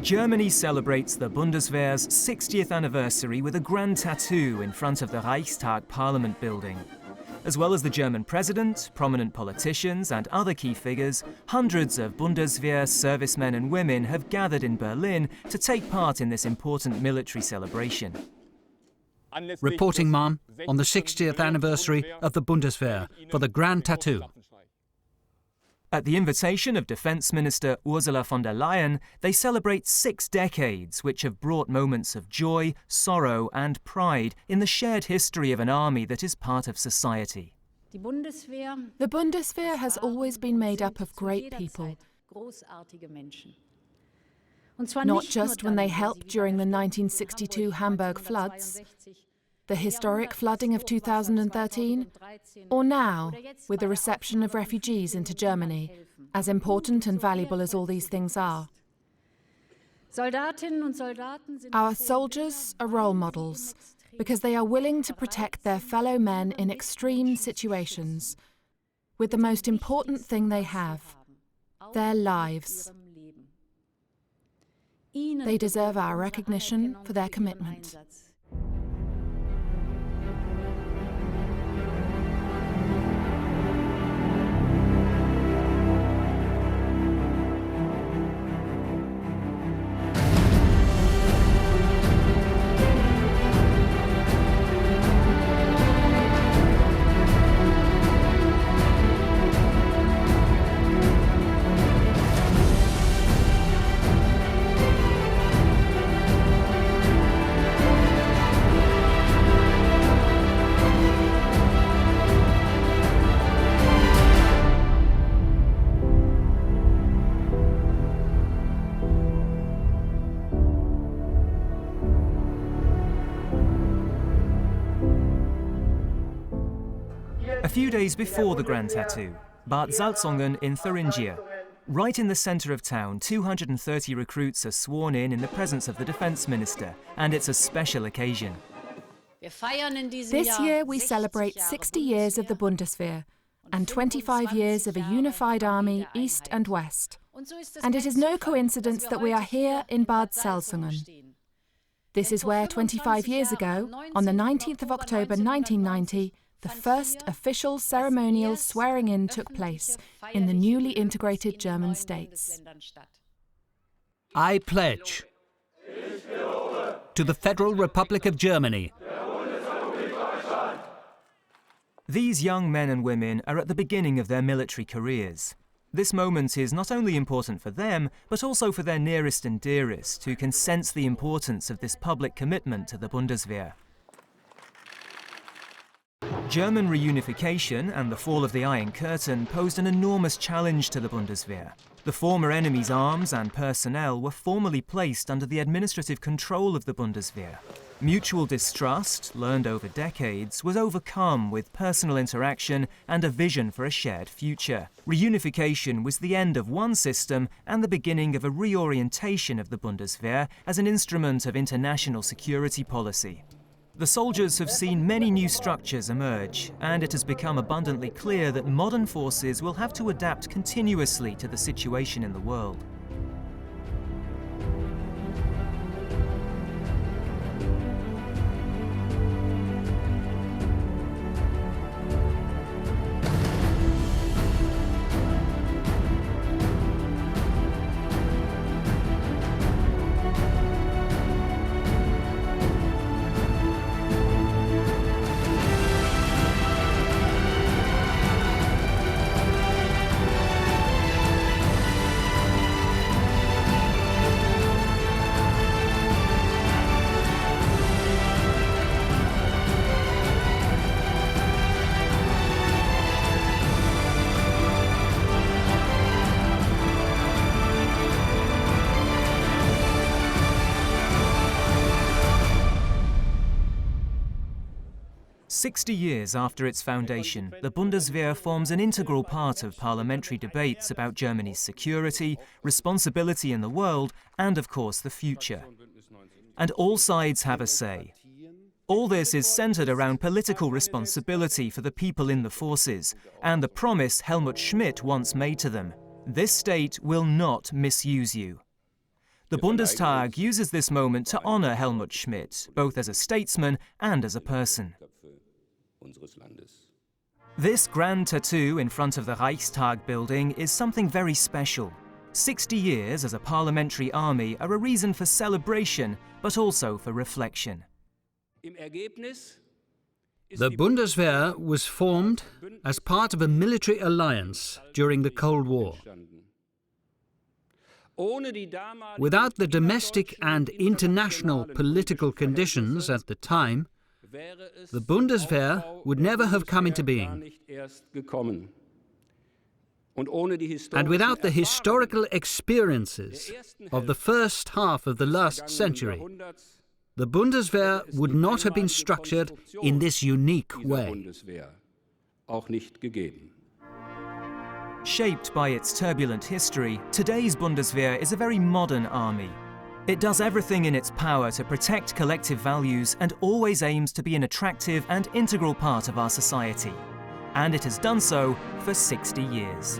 Germany celebrates the Bundeswehr's 60th anniversary with a grand tattoo in front of the Reichstag Parliament building. As well as the German president, prominent politicians and other key figures, hundreds of Bundeswehr servicemen and women have gathered in Berlin to take part in this important military celebration. Reporting, ma'am, on the 60th anniversary of the Bundeswehr for the grand tattoo. At the invitation of Defence Minister Ursula von der Leyen, they celebrate 6 decades which have brought moments of joy, sorrow and pride in the shared history of an army that is part of society. The Bundeswehr has always been made up of great people, not just when they helped during the 1962 Hamburg floods, the historic flooding of 2013, or now, with the reception of refugees into Germany, as important and valuable as all these things are. Our soldiers are role models because they are willing to protect their fellow men in extreme situations, with the most important thing they have, their lives. They deserve our recognition for their commitment. A few days before the Grand Tattoo, Bad Salzungen in Thuringia. Right in the centre of town, 230 recruits are sworn in the presence of the Defence Minister, and it's a special occasion. This year we celebrate 60 years of the Bundeswehr and 25 years of a unified army, East and West. And it is no coincidence that we are here in Bad Salzungen. This is where 25 years ago, on the 19th of October 1990, the first official ceremonial swearing-in took place in the newly integrated German states. I pledge to the Federal Republic of Germany. These young men and women are at the beginning of their military careers. This moment is not only important for them, but also for their nearest and dearest, who can sense the importance of this public commitment to the Bundeswehr. German reunification and the fall of the Iron Curtain posed an enormous challenge to the Bundeswehr. The former enemy's arms and personnel were formally placed under the administrative control of the Bundeswehr. Mutual distrust, learned over decades, was overcome with personal interaction and a vision for a shared future. Reunification was the end of one system and the beginning of a reorientation of the Bundeswehr as an instrument of international security policy. The soldiers have seen many new structures emerge, and it has become abundantly clear that modern forces will have to adapt continuously to the situation in the world. "60 years after its foundation, the Bundeswehr forms an integral part of parliamentary debates about Germany's security, responsibility in the world, and of course the future. And all sides have a say. All this is centred around political responsibility for the people in the forces, and the promise Helmut Schmidt once made to them. This state will not misuse you. The Bundestag uses this moment to honor Helmut Schmidt, both as a statesman and as a person. This grand tattoo in front of the Reichstag building is something very special. 60 years as a parliamentary army are a reason for celebration, but also for reflection. The Bundeswehr was formed as part of a military alliance during the Cold War. Without the domestic and international political conditions at the time, the Bundeswehr would never have come into being. And without the historical experiences of the first half of the last century, the Bundeswehr would not have been structured in this unique way. Shaped by its turbulent history, today's Bundeswehr is a very modern army. It does everything in its power to protect collective values and always aims to be an attractive and integral part of our society. And it has done so for 60 years.